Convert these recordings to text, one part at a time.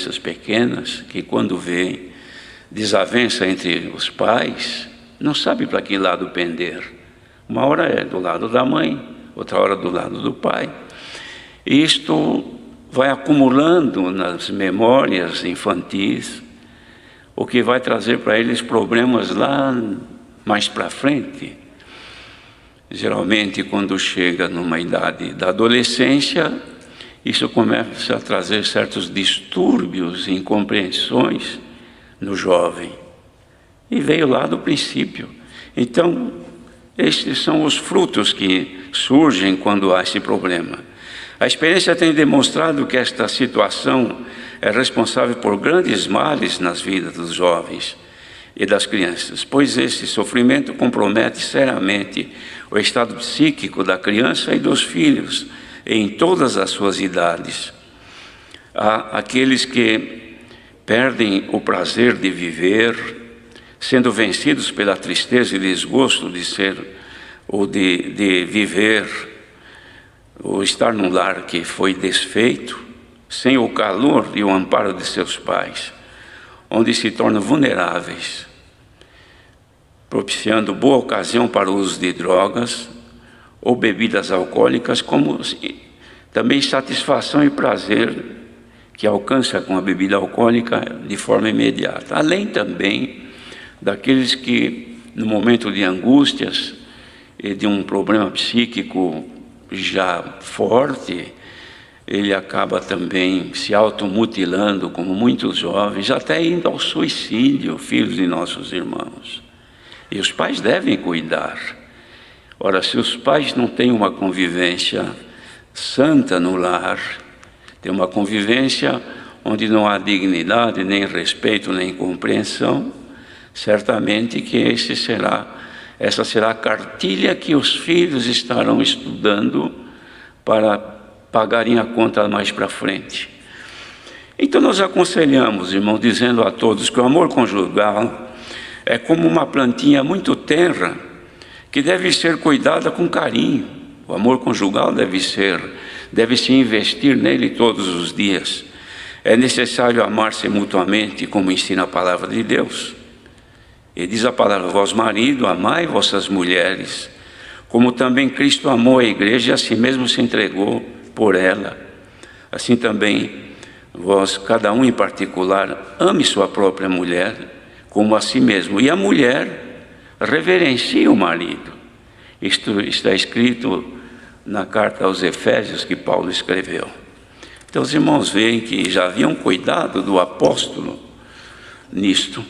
crianças pequenas que, quando vêem desavença entre os pais, não sabe para que lado pender. Uma hora é do lado da mãe, outra hora do lado do pai. E isto vai acumulando nas memórias infantis, o que vai trazer para eles problemas lá mais para frente. Geralmente, quando chega numa idade da adolescência, isso começa a trazer certos distúrbios e incompreensões no jovem. E veio lá do princípio. Então, estes são os frutos que surgem quando há esse problema. A experiência tem demonstrado que esta situação é responsável por grandes males nas vidas dos jovens e das crianças, pois esse sofrimento compromete seriamente o estado psíquico da criança e dos filhos em todas as suas idades. Há aqueles que perdem o prazer de viver, sendo vencidos pela tristeza e desgosto de ser ou de viver ou estar num lar que foi desfeito, sem o calor e o amparo de seus pais, onde se tornam vulneráveis, propiciando boa ocasião para o uso de drogas ou bebidas alcoólicas, como também satisfação e prazer que alcança com a bebida alcoólica de forma imediata. Além também daqueles que, no momento de angústias e de um problema psíquico já forte, ele acaba também se automutilando, como muitos jovens, até indo ao suicídio, filhos de nossos irmãos. E os pais devem cuidar. Ora, se os pais não têm uma convivência santa no lar, tem uma convivência onde não há dignidade, nem respeito, nem compreensão, certamente que essa será a cartilha que os filhos estarão estudando para pagarem a conta mais para frente. Então nós aconselhamos, irmão, dizendo a todos que o amor conjugal é como uma plantinha muito tenra, que deve ser cuidada com carinho. O amor conjugal deve-se investir nele todos os dias. É necessário amar-se mutuamente, como ensina a palavra de Deus. E diz a palavra: vós marido, amai vossas mulheres, como também Cristo amou a igreja e a si mesmo se entregou por ela. Assim também vós, cada um em particular, ame sua própria mulher como a si mesmo. E a mulher reverencie o marido. Isto está escrito na carta aos Efésios que Paulo escreveu. Então os irmãos veem que já haviam cuidado do apóstolo nisto.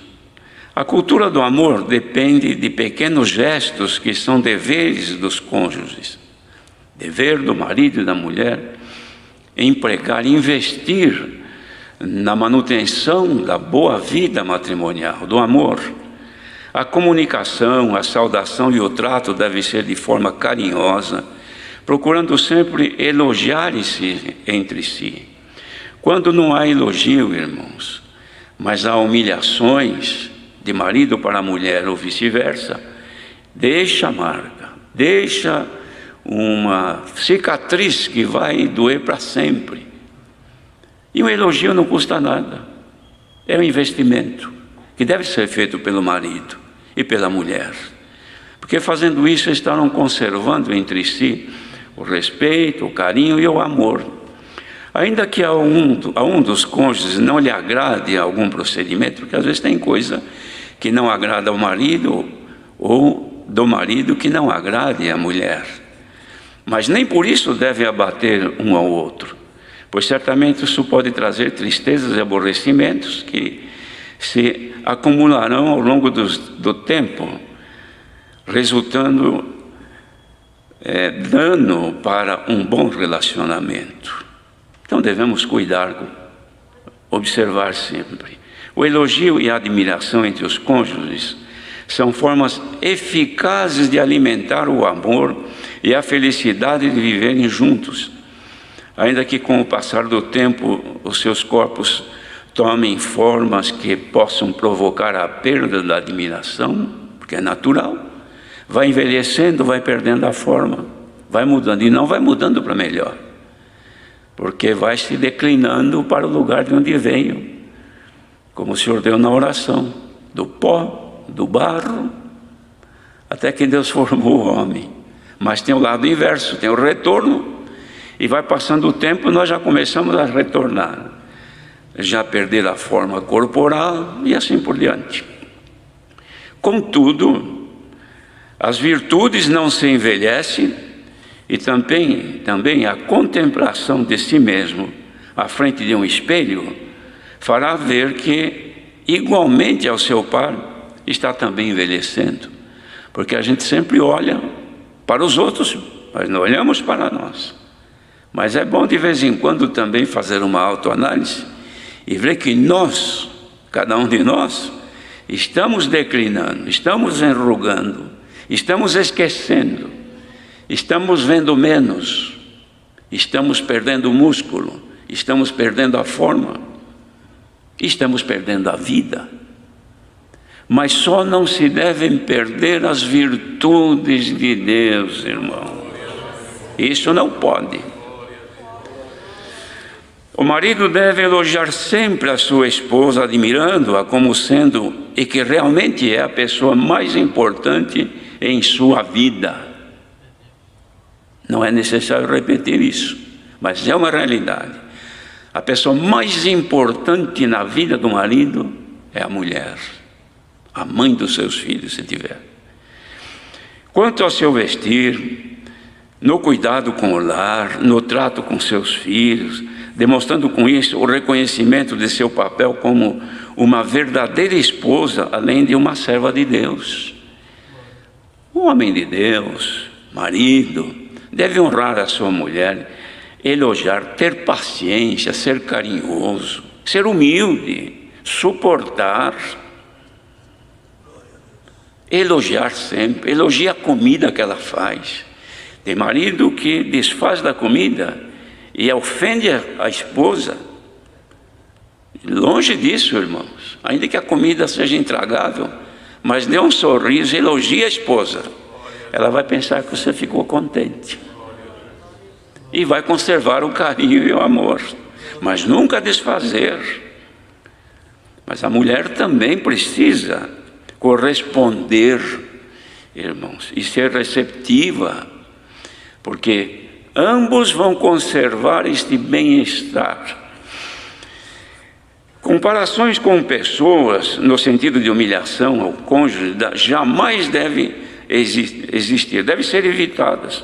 A cultura do amor depende de pequenos gestos que são deveres dos cônjuges. Dever do marido e da mulher é empregar, investir na manutenção da boa vida matrimonial, do amor. A comunicação, a saudação e o trato devem ser de forma carinhosa, procurando sempre elogiar-se entre si. Quando não há elogio, irmãos, mas há humilhações de marido para a mulher ou vice-versa, deixa a marca, deixa uma cicatriz que vai doer para sempre. E o elogio não custa nada, é um investimento que deve ser feito pelo marido e pela mulher, porque fazendo isso estarão conservando entre si o respeito, o carinho e o amor. Ainda que a um dos cônjuges não lhe agrade algum procedimento, porque às vezes tem coisa que não agrada ao marido ou do marido que não agrade à mulher, mas nem por isso deve abater um ao outro, pois certamente isso pode trazer tristezas e aborrecimentos que se acumularão ao longo do tempo, resultando dano para um bom relacionamento. Então devemos cuidar, observar sempre. O elogio e a admiração entre os cônjuges são formas eficazes de alimentar o amor e a felicidade de viverem juntos, ainda que com o passar do tempo os seus corpos tomem formas que possam provocar a perda da admiração, porque é natural. Vai envelhecendo, vai perdendo a forma, vai mudando, e não vai mudando para melhor. porque vai se declinando para o lugar de onde veio, como o Senhor deu na oração, do pó, do barro, até que Deus formou o homem. Mas tem o lado inverso, tem o retorno, e vai passando o tempo, nós já começamos a retornar, já perder a forma corporal e assim por diante. Contudo, as virtudes não se envelhecem, e também a contemplação de si mesmo à frente de um espelho fará ver que, igualmente ao seu par, está também envelhecendo. Porque a gente sempre olha para os outros, mas não olhamos para nós. Mas é bom de vez em quando também fazer uma autoanálise e ver que nós, cada um de nós, estamos declinando, estamos enrugando, estamos esquecendo, estamos vendo menos, estamos perdendo o músculo, estamos perdendo a forma, estamos perdendo a vida. Mas só não se devem perder as virtudes de Deus, irmão. Isso não pode. O marido deve elogiar sempre a sua esposa, admirando-a como sendo, e que realmente é a pessoa mais importante em sua vida. Não é necessário repetir isso, mas é uma realidade. A pessoa mais importante na vida do marido é a mulher, a mãe dos seus filhos, se tiver. Quanto ao seu vestir, no cuidado com o lar, no trato com seus filhos, demonstrando com isso o reconhecimento de seu papel como uma verdadeira esposa, além de uma serva de Deus. O homem de Deus, marido, deve honrar a sua mulher, elogiar, ter paciência, ser carinhoso, ser humilde, suportar, elogiar sempre, elogia a comida que ela faz. Tem marido que desfaz da comida e ofende a esposa. Longe disso, irmãos, ainda que a comida seja intragável, mas dê um sorriso, elogie a esposa, ela vai pensar que você ficou contente e vai conservar o carinho e o amor, mas nunca desfazer. Mas a mulher também precisa corresponder, irmãos, e ser receptiva, porque ambos vão conservar este bem-estar. Comparações com pessoas, no sentido de humilhação ao cônjuge, jamais devem existir, devem ser evitadas.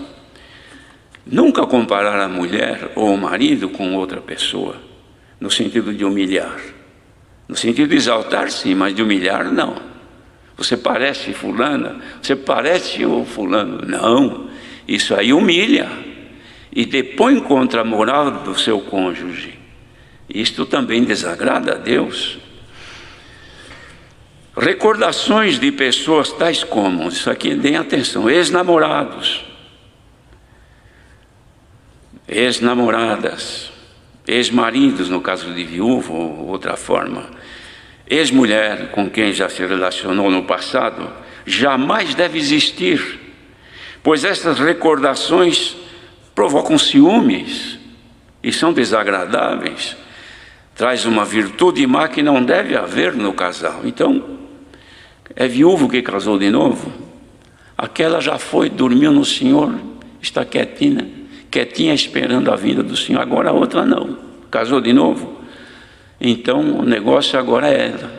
Nunca comparar a mulher ou o marido com outra pessoa, no sentido de humilhar. No sentido de exaltar, sim, mas de humilhar, não. Você parece fulana, você parece o fulano. Não, isso aí humilha e depõe contra a moral do seu cônjuge. Isto também desagrada a Deus. Recordações de pessoas tais como, isso aqui, deem atenção, ex-namorados, ex-namoradas, ex-maridos, no caso de viúvo ou outra forma, ex-mulher com quem já se relacionou no passado, jamais deve existir, pois essas recordações provocam ciúmes e são desagradáveis, traz uma virtude má que não deve haver no casal. Então, é viúvo que casou de novo, aquela já foi, dormiu no Senhor, está quietinha esperando a vinda do Senhor, agora a outra não, casou de novo. Então o negócio agora é ela,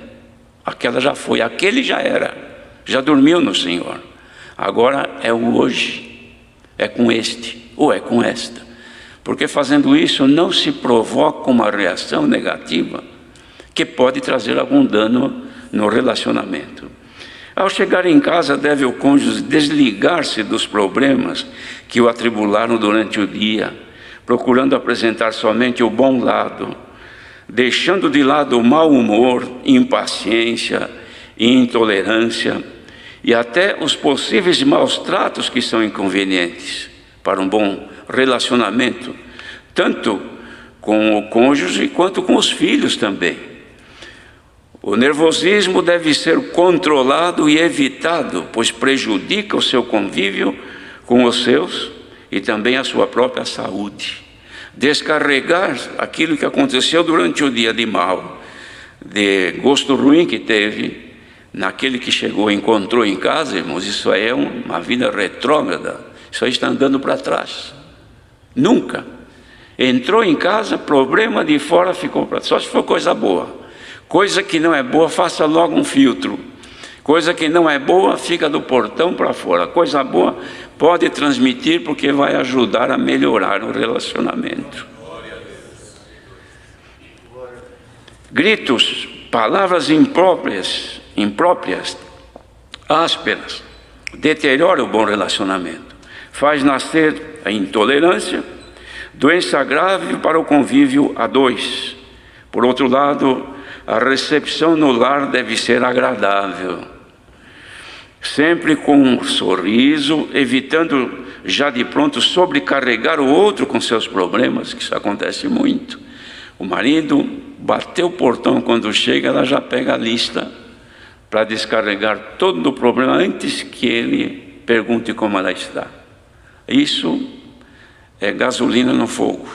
aquela já foi, aquele já era, já dormiu no Senhor, agora é o hoje, é com este ou é com esta, porque fazendo isso não se provoca uma reação negativa que pode trazer algum dano no relacionamento. Ao chegar em casa, deve o cônjuge desligar-se dos problemas que o atribularam durante o dia, procurando apresentar somente o bom lado, deixando de lado o mau humor, impaciência, intolerância e até os possíveis maus tratos que são inconvenientes para um bom relacionamento, tanto com o cônjuge quanto com os filhos também. O nervosismo deve ser controlado e evitado, pois prejudica o seu convívio com os seus e também a sua própria saúde. descarregar aquilo que aconteceu durante o dia de mal, de gosto ruim que teve, naquele que chegou e encontrou em casa, irmãos. Isso aí é uma vida retrógrada, isso aí está andando para trás. Nunca. Entrou em casa, problema de fora ficou para trás, só se for coisa boa. Coisa que não é boa, faça logo um filtro. Coisa que não é boa, fica do portão para fora. Coisa boa, pode transmitir, porque vai ajudar a melhorar o relacionamento. Gritos, palavras impróprias, ásperas, deteriora o bom relacionamento. Faz nascer a intolerância, doença grave para o convívio a dois. Por outro lado, a recepção no lar deve ser agradável, sempre com um sorriso, evitando já de pronto sobrecarregar o outro com seus problemas, que isso acontece muito. O marido bateu o portão, quando chega, ela já pega a lista para descarregar todo o problema antes que ele pergunte como ela está. Isso é gasolina no fogo.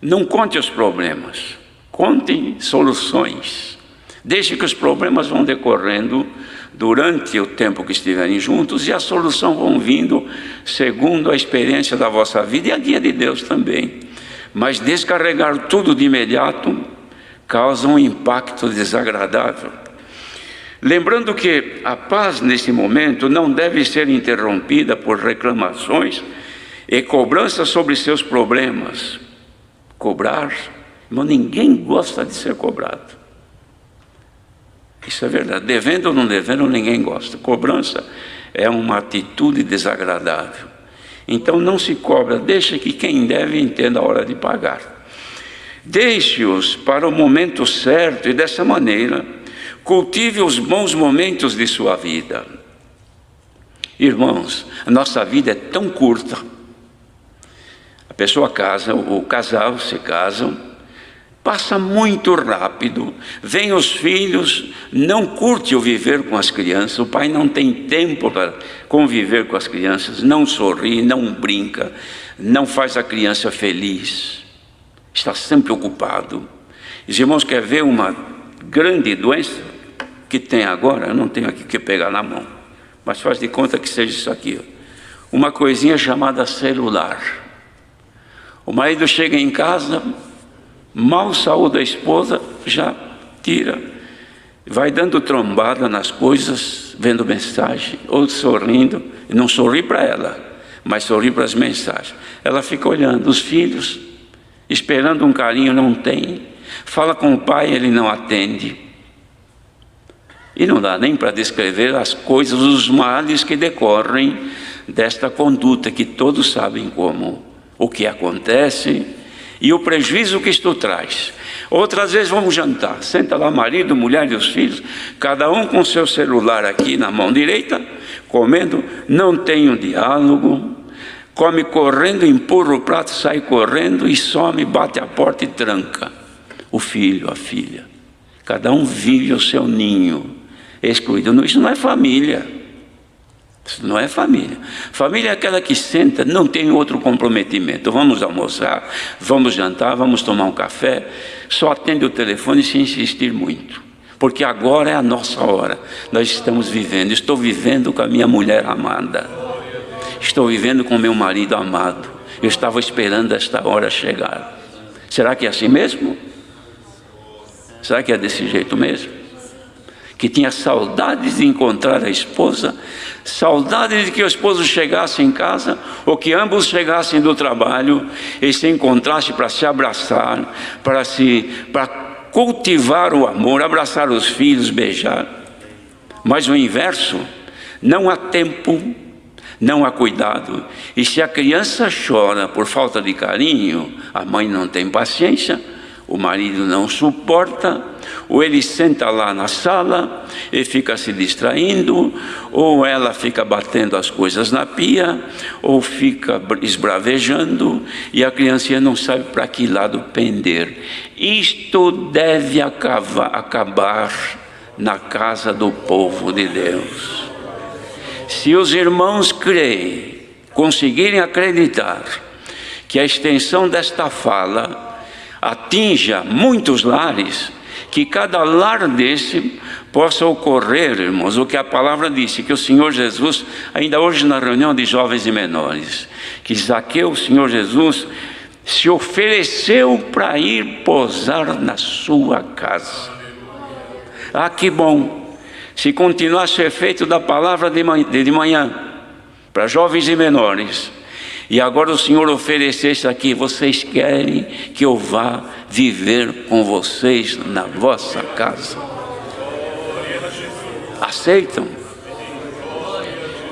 Não conte os problemas, conte soluções. Deixe que os problemas vão decorrendo durante o tempo que estiverem juntos, e a solução vão vindo segundo a experiência da vossa vida e a guia de Deus também. Mas descarregar tudo de imediato causa um impacto desagradável. Lembrando que a paz nesse momento não deve ser interrompida por reclamações e cobranças sobre seus problemas. Cobrar, irmão, ninguém gosta de ser cobrado. Isso é verdade. Devendo ou não devendo, ninguém gosta. Cobrança é uma atitude desagradável. Então não se cobra, deixa que quem deve entenda a hora de pagar. Deixe-os para o momento certo, e dessa maneira cultive os bons momentos de sua vida. Irmãos, a nossa vida é tão curta. A pessoa casa, o casal se casam, passa muito rápido, vem os filhos, não curte o viver com as crianças, o pai não tem tempo para conviver com as crianças, não sorri, não brinca, não faz a criança feliz, está sempre ocupado. Os irmãos querem ver uma grande doença que tem agora? Eu não tenho aqui que pegar na mão, mas faz de conta que seja isso aqui, uma coisinha chamada celular. O marido chega em casa, mal saúda a esposa, já tira, vai dando trombada nas coisas, vendo mensagem, ou sorrindo, e não sorri para ela, mas sorri para as mensagens. Ela fica olhando, os filhos, esperando um carinho, não tem, fala com o pai, ele não atende. E não dá nem para descrever as coisas, os males que decorrem desta conduta, que todos sabem como, o que acontece e o prejuízo que isto traz. Outras vezes vamos jantar, senta lá marido, mulher e os filhos, cada um com seu celular aqui na mão direita, comendo, não tem um diálogo, come correndo, empurra o prato, sai correndo e some, bate a porta e tranca. O filho, a filha, cada um vive o seu ninho, excluído. Isso não é família. Isso não é família. Família é aquela que senta, não tem outro comprometimento. Vamos almoçar, vamos jantar, vamos tomar um café, só atende o telefone sem insistir muito, porque agora é a nossa hora. Nós estamos vivendo, estou vivendo com a minha mulher amada, estou vivendo com meu marido amado, eu estava esperando esta hora chegar. Será que é assim mesmo? Será que é desse jeito mesmo? Que tinha saudades de encontrar a esposa, saudades de que o esposo chegasse em casa, ou que ambos chegassem do trabalho e se encontrassem para se abraçar, para cultivar o amor, abraçar os filhos, beijar. Mas o inverso, não há tempo, não há cuidado. E se a criança chora por falta de carinho, a mãe não tem paciência, o marido não suporta, ou ele senta lá na sala e fica se distraindo, ou ela fica batendo as coisas na pia, ou fica esbravejando, e a criancinha não sabe para que lado pender. Isto deve acabar na casa do povo de Deus. Se os irmãos creem, conseguirem acreditar que a extensão desta fala atinja muitos lares, que cada lar desse possa ocorrer, irmãos, o que a palavra disse, que o Senhor Jesus, ainda hoje na reunião de jovens e menores, que Zaqueu, o Senhor Jesus, se ofereceu para ir posar na sua casa. Ah, que bom! Se continuasse o efeito da palavra de manhã, para jovens e menores, e agora o Senhor oferecesse aqui: vocês querem que eu vá viver com vocês na vossa casa? Aceitam?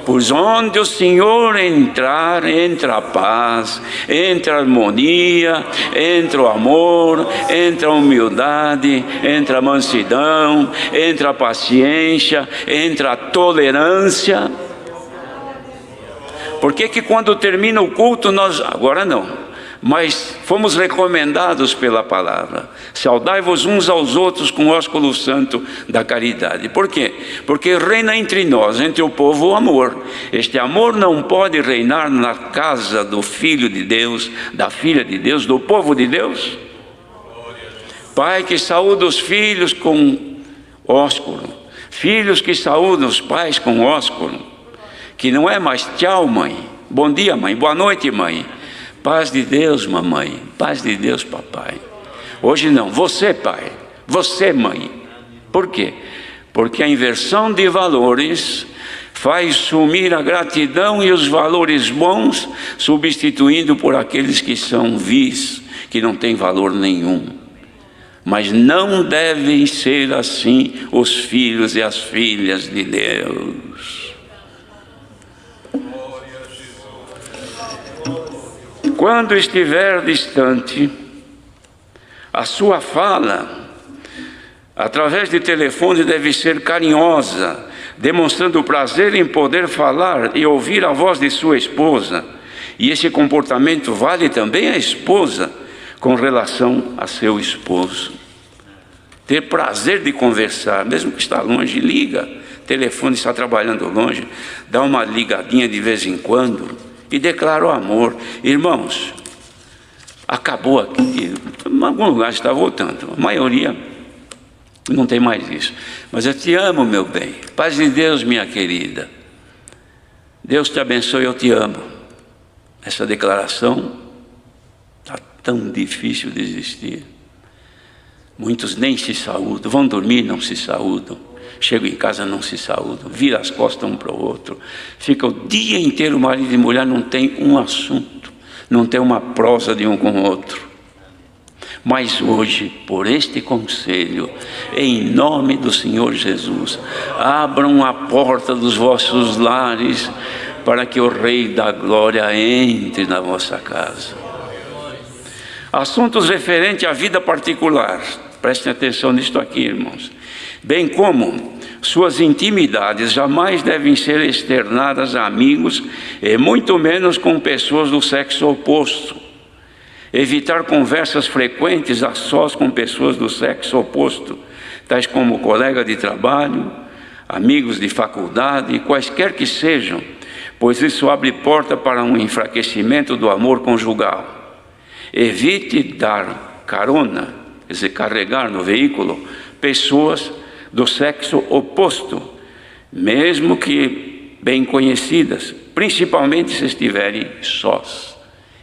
Pois onde o Senhor entrar, entra a paz, entra a harmonia, entra o amor, entra a humildade, entra a mansidão, entra a paciência, entra a tolerância. Por que que quando termina o culto nós, agora não, mas fomos recomendados pela palavra: saudai-vos uns aos outros com ósculo santo da caridade. Por quê? Porque reina entre nós, entre o povo, o amor. Este amor não pode reinar na casa do Filho de Deus, da Filha de Deus, do povo de Deus. Pai que saúda os filhos com ósculo, filhos que saúdam os pais com ósculo, que não é mais tchau, mãe, bom dia, mãe, boa noite, mãe, paz de Deus, mamãe, paz de Deus, papai. Hoje não, você, pai, você, mãe. Por quê? Porque a inversão de valores faz sumir a gratidão e os valores bons, substituindo por aqueles que são vis, que não têm valor nenhum. Mas não devem ser assim os filhos e as filhas de Deus. Quando estiver distante, a sua fala, através de telefone, deve ser carinhosa, demonstrando prazer em poder falar e ouvir a voz de sua esposa. E esse comportamento vale também à esposa com relação a seu esposo. Ter prazer de conversar, mesmo que está longe, liga, telefone, está trabalhando longe, dá uma ligadinha de vez em quando e declara o amor. Irmãos, acabou aqui, em algum lugar está voltando, a maioria não tem mais isso. Mas eu te amo, meu bem, paz de Deus, minha querida, Deus te abençoe, eu te amo. Essa declaração está tão difícil de existir. Muitos nem se saúdam, vão dormir, não se saúdam, chegam em casa, não se saúdam, viram as costas um para o outro, fica o dia inteiro, marido e mulher, não tem um assunto, não tem uma prosa de um com o outro. Mas hoje, por este conselho, em nome do Senhor Jesus, abram a porta dos vossos lares, para que o Rei da Glória entre na vossa casa. Assuntos referentes à vida particular, prestem atenção nisto aqui, irmãos, bem como suas intimidades jamais devem ser externadas a amigos e muito menos com pessoas do sexo oposto. Evitar conversas frequentes a sós com pessoas do sexo oposto, tais como colega de trabalho, amigos de faculdade, quaisquer que sejam, pois isso abre porta para um enfraquecimento do amor conjugal. Evite dar carona, quer dizer, carregar no veículo pessoas do sexo oposto, mesmo que bem conhecidas, principalmente se estiverem sós.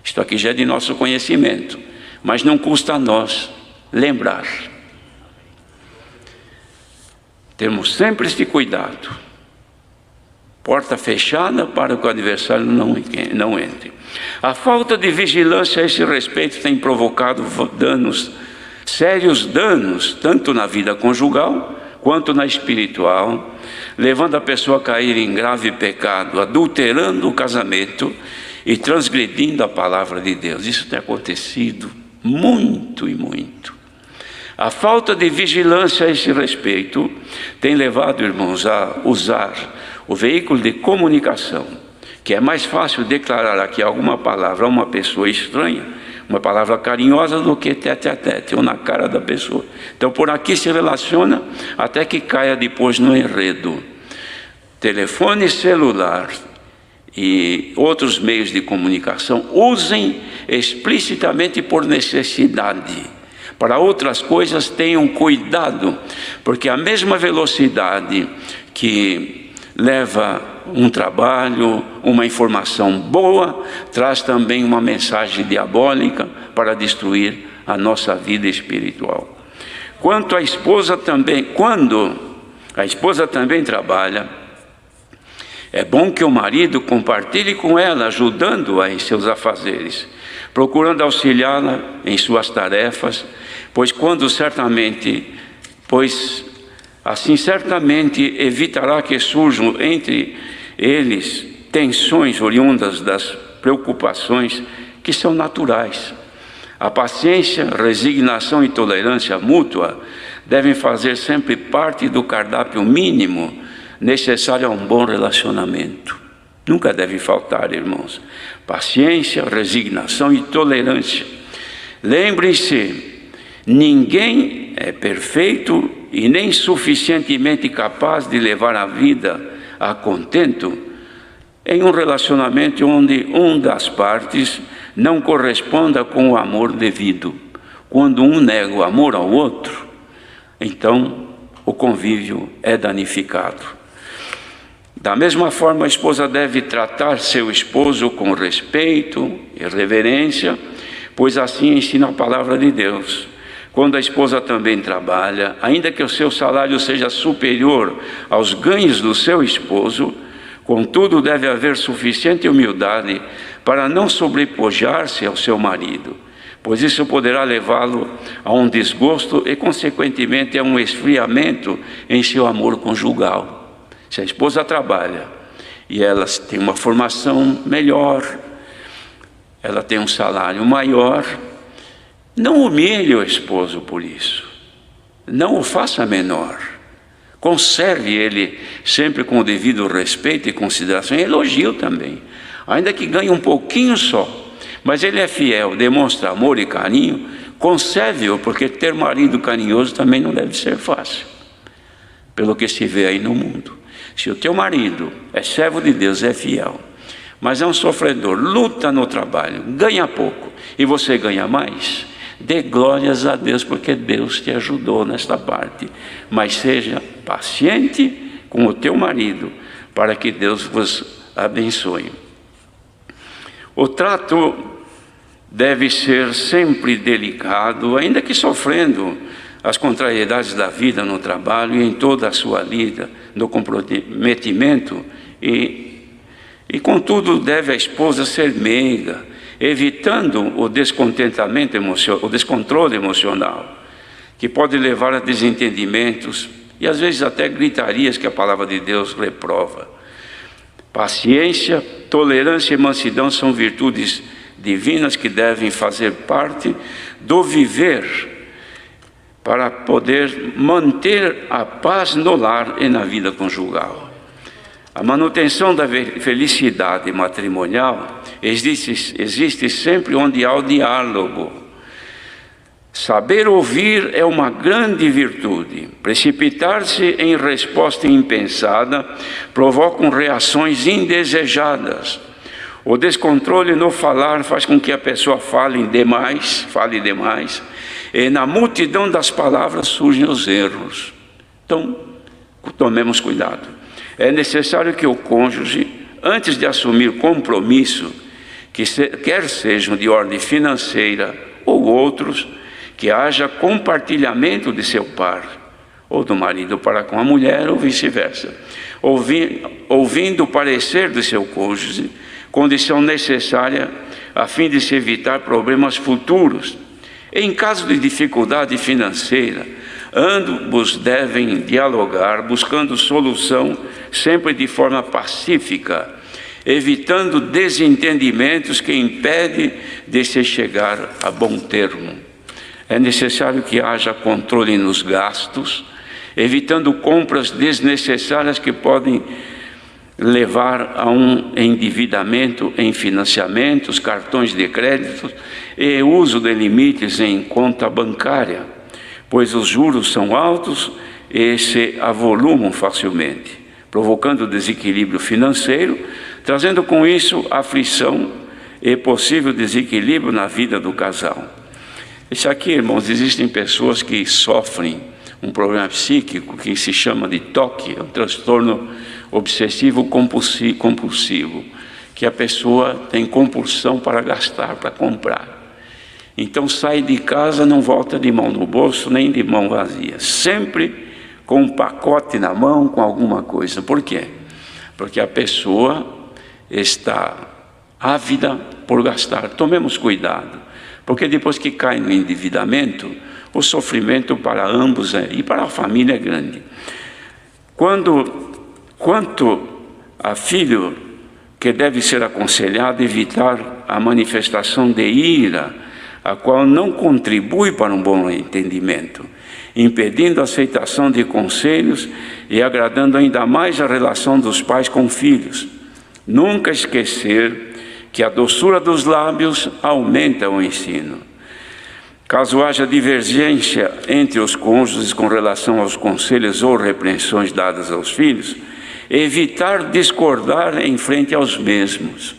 Isto aqui já é de nosso conhecimento, mas não custa a nós lembrar. Temos sempre este cuidado. Porta fechada para que o adversário não entre. A falta de vigilância a esse respeito tem provocado danos, sérios danos, tanto na vida conjugal quanto na espiritual, levando a pessoa a cair em grave pecado, adulterando o casamento e transgredindo a palavra de Deus. Isso tem acontecido muito e muito. A falta de vigilância a esse respeito tem levado, irmãos, a usar o veículo de comunicação, que é mais fácil declarar aqui alguma palavra a uma pessoa estranha, uma palavra carinhosa, do que tete a tete, ou na cara da pessoa. Então por aqui se relaciona até que caia depois no enredo. Telefone celular e outros meios de comunicação, usem explicitamente por necessidade. Para outras coisas, tenham cuidado, porque a mesma velocidade que leva um trabalho, uma informação boa, traz também uma mensagem diabólica para destruir a nossa vida espiritual. Quando a esposa também trabalha, é bom que o marido compartilhe com ela, ajudando-a em seus afazeres, procurando auxiliá-la em suas tarefas, pois assim certamente evitará que surjam entre eles tensões oriundas das preocupações que são naturais. A paciência, resignação e tolerância mútua devem fazer sempre parte do cardápio mínimo necessário a um bom relacionamento. Nunca deve faltar, irmãos. Paciência, resignação e tolerância. Lembre-se, ninguém é perfeito e nem suficientemente capaz de levar a vida a contento em um relacionamento onde uma das partes não corresponda com o amor devido. Quando um nega o amor ao outro, então o convívio é danificado. Da mesma forma, a esposa deve tratar seu esposo com respeito e reverência, pois assim ensina a palavra de Deus. Quando a esposa também trabalha, ainda que o seu salário seja superior aos ganhos do seu esposo, contudo deve haver suficiente humildade para não sobrepujar-se ao seu marido, pois isso poderá levá-lo a um desgosto e, consequentemente, a um esfriamento em seu amor conjugal. Se a esposa trabalha e ela tem uma formação melhor, ela tem um salário maior, não humilhe o esposo por isso, não o faça menor, conserve ele sempre com o devido respeito e consideração, e elogio também, ainda que ganhe um pouquinho só, mas ele é fiel, demonstra amor e carinho, conserve-o, porque ter marido carinhoso também não deve ser fácil, pelo que se vê aí no mundo. Se o teu marido é servo de Deus, é fiel, mas é um sofredor, luta no trabalho, ganha pouco e você ganha mais, dê glórias a Deus, porque Deus te ajudou nesta parte. Mas seja paciente com o teu marido, para que Deus vos abençoe. O trato deve ser sempre delicado, ainda que sofrendo as contrariedades da vida no trabalho e em toda a sua vida, no comprometimento, e contudo deve a esposa ser meiga, evitando o descontentamento emocional, o descontrole emocional, que pode levar a desentendimentos e às vezes até gritarias que a palavra de Deus reprova. Paciência, tolerância e mansidão são virtudes divinas que devem fazer parte do viver para poder manter a paz no lar e na vida conjugal. A manutenção da felicidade matrimonial existe sempre onde há o diálogo. Saber ouvir é uma grande virtude. Precipitar-se em resposta impensada provoca reações indesejadas. O descontrole no falar faz com que a pessoa fale demais, e na multidão das palavras surgem os erros. Então, tomemos cuidado. É necessário que o cônjuge, antes de assumir compromisso, quer sejam de ordem financeira ou outros, que haja compartilhamento de seu par, ou do marido para com a mulher, ou vice-versa, ouvindo o parecer do seu cônjuge, condição necessária a fim de se evitar problemas futuros. Em caso de dificuldade financeira, ambos devem dialogar, buscando solução sempre de forma pacífica, evitando desentendimentos que impedem de se chegar a bom termo. É necessário que haja controle nos gastos, evitando compras desnecessárias que podem levar a um endividamento em financiamentos, cartões de crédito e uso de limites em conta bancária, pois os juros são altos e se avolumam facilmente, provocando desequilíbrio financeiro, trazendo com isso aflição e possível desequilíbrio na vida do casal. Isso aqui, irmãos, existem pessoas que sofrem um problema psíquico que se chama de TOC, um transtorno obsessivo compulsivo, que a pessoa tem compulsão para gastar, para comprar. Então sai de casa, não volta de mão no bolso, nem de mão vazia, sempre com um pacote na mão, com alguma coisa. Por quê? Porque a pessoa está ávida por gastar. Tomemos cuidado, porque depois que cai no endividamento, o sofrimento para ambos e para a família é grande. Quanto a filho que deve ser aconselhado a evitar a manifestação de ira, a qual não contribui para um bom entendimento, impedindo a aceitação de conselhos e agradando ainda mais a relação dos pais com filhos. Nunca esquecer que a doçura dos lábios aumenta o ensino. Caso haja divergência entre os cônjuges com relação aos conselhos ou repreensões dadas aos filhos, evitar discordar em frente aos mesmos.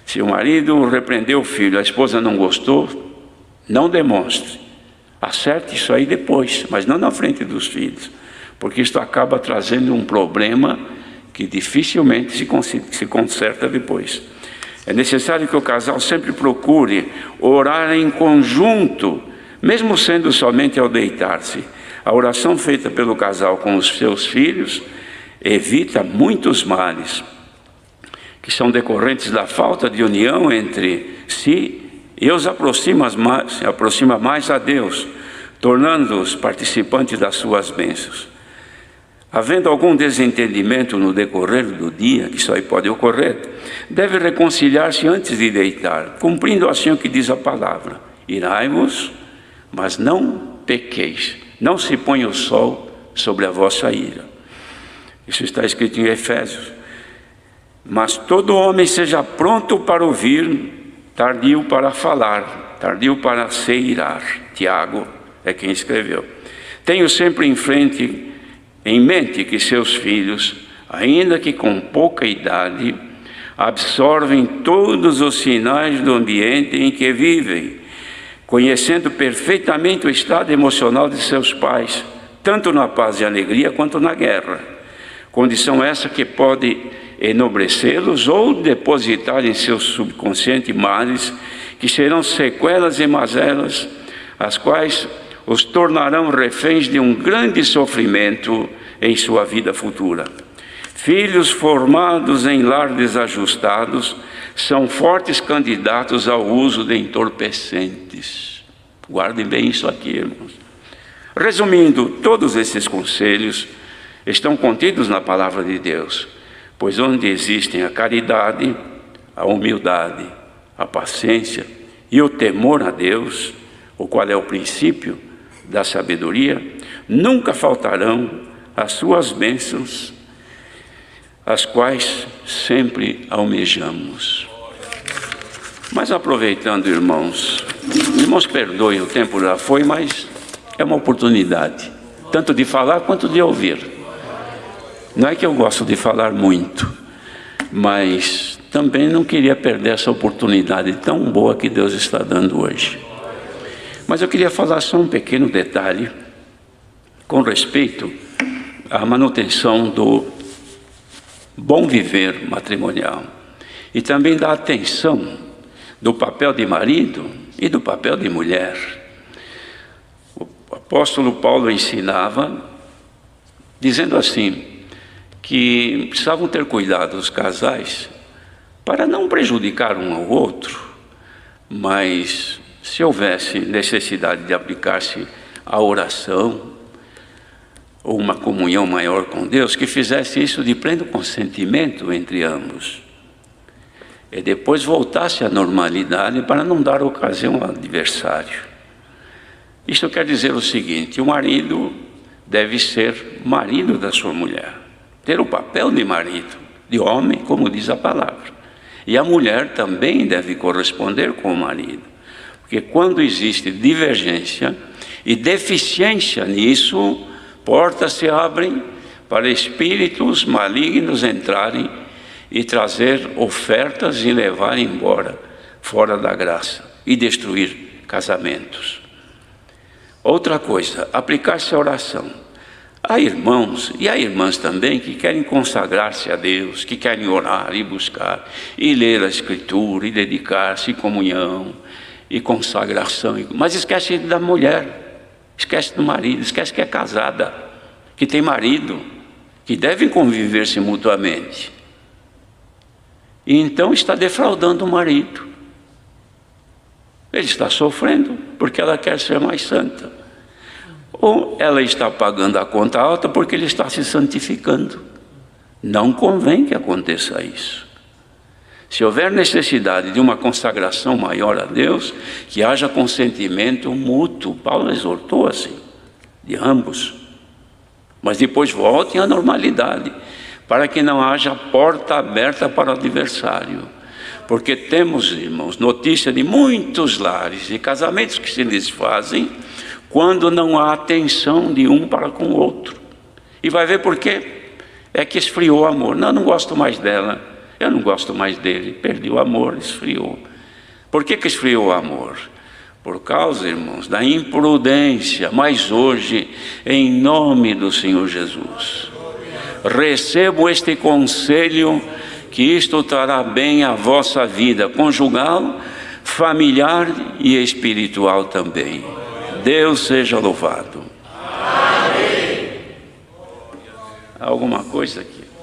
Se o marido repreendeu o filho, a esposa não gostou, não demonstre. Acerte isso aí depois, mas não na frente dos filhos, porque isso acaba trazendo um problema que dificilmente se conserta depois. É necessário que o casal sempre procure orar em conjunto, mesmo sendo somente ao deitar-se. A oração feita pelo casal com os seus filhos evita muitos males que são decorrentes da falta de união entre si e os aproxima mais a Deus, tornando-os participantes das suas bênçãos. Havendo algum desentendimento no decorrer do dia, que isso aí pode ocorrer, deve reconciliar-se antes de deitar, cumprindo assim o que diz a palavra: irai-vos, mas não pequeis, não se ponha o sol sobre a vossa ira. Isso está escrito em Efésios. Mas todo homem seja pronto para ouvir, tardio para falar, tardio para se irar. Tiago é quem escreveu. Tenho sempre em mente que seus filhos, ainda que com pouca idade, absorvem todos os sinais do ambiente em que vivem, conhecendo perfeitamente o estado emocional de seus pais, tanto na paz e alegria quanto na guerra. Condição essa que pode enobrecê-los ou depositar em seu subconsciente males que serão sequelas e mazelas, as quais os tornarão reféns de um grande sofrimento em sua vida futura. Filhos formados em lar desajustados são fortes candidatos ao uso de entorpecentes. Guardem bem isso aqui, irmãos. Resumindo, todos esses conselhos estão contidos na palavra de Deus, pois onde existem a caridade, a humildade, a paciência e o temor a Deus, o qual é o princípio da sabedoria, nunca faltarão as suas bênçãos, as quais sempre almejamos. Mas aproveitando, irmãos, perdoem, o tempo já foi, mas é uma oportunidade, tanto de falar quanto de ouvir. Não é que eu gosto de falar muito, mas também não queria perder essa oportunidade tão boa que Deus está dando hoje. Mas eu queria falar só um pequeno detalhe com respeito à manutenção do bom viver matrimonial e também da atenção do papel de marido e do papel de mulher. O apóstolo Paulo ensinava, dizendo assim, que precisavam ter cuidado os casais para não prejudicar um ao outro, mas se houvesse necessidade de aplicar-se a oração ou uma comunhão maior com Deus, que fizesse isso de pleno consentimento entre ambos e depois voltasse à normalidade para não dar ocasião ao adversário. Isto quer dizer o seguinte: o marido deve ser marido da sua mulher, ter o papel de marido, de homem, como diz a palavra, e a mulher também deve corresponder com o marido, porque quando existe divergência e deficiência nisso, portas se abrem para espíritos malignos entrarem e trazer ofertas e levar embora fora da graça e destruir casamentos. Outra coisa, aplicar-se à oração. Há irmãos e há irmãs também que querem consagrar-se a Deus, que querem orar e buscar, e ler a Escritura, e dedicar-se em comunhão, e consagração, mas esquece da mulher, esquece do marido, esquece que é casada, que tem marido, que devem conviver-se mutuamente. E então está defraudando o marido. Ele está sofrendo porque ela quer ser mais santa. Ou ela está pagando a conta alta porque ele está se santificando. Não convém que aconteça isso. Se houver necessidade de uma consagração maior a Deus, que haja consentimento mútuo. Paulo exortou assim, de ambos. Mas depois voltem à normalidade, para que não haja porta aberta para o adversário. Porque temos, irmãos, notícia de muitos lares e casamentos que se desfazem quando não há atenção de um para com o outro. E vai ver por quê? É que esfriou o amor. Não gosto mais dela, eu não gosto mais dele. Perdi o amor, esfriou. Por que esfriou o amor? Por causa, irmãos, da imprudência. Mas hoje, em nome do Senhor Jesus, recebo este conselho, que isto trará bem a vossa vida conjugal, familiar e espiritual também. Deus seja louvado. Amém. Alguma coisa aqui?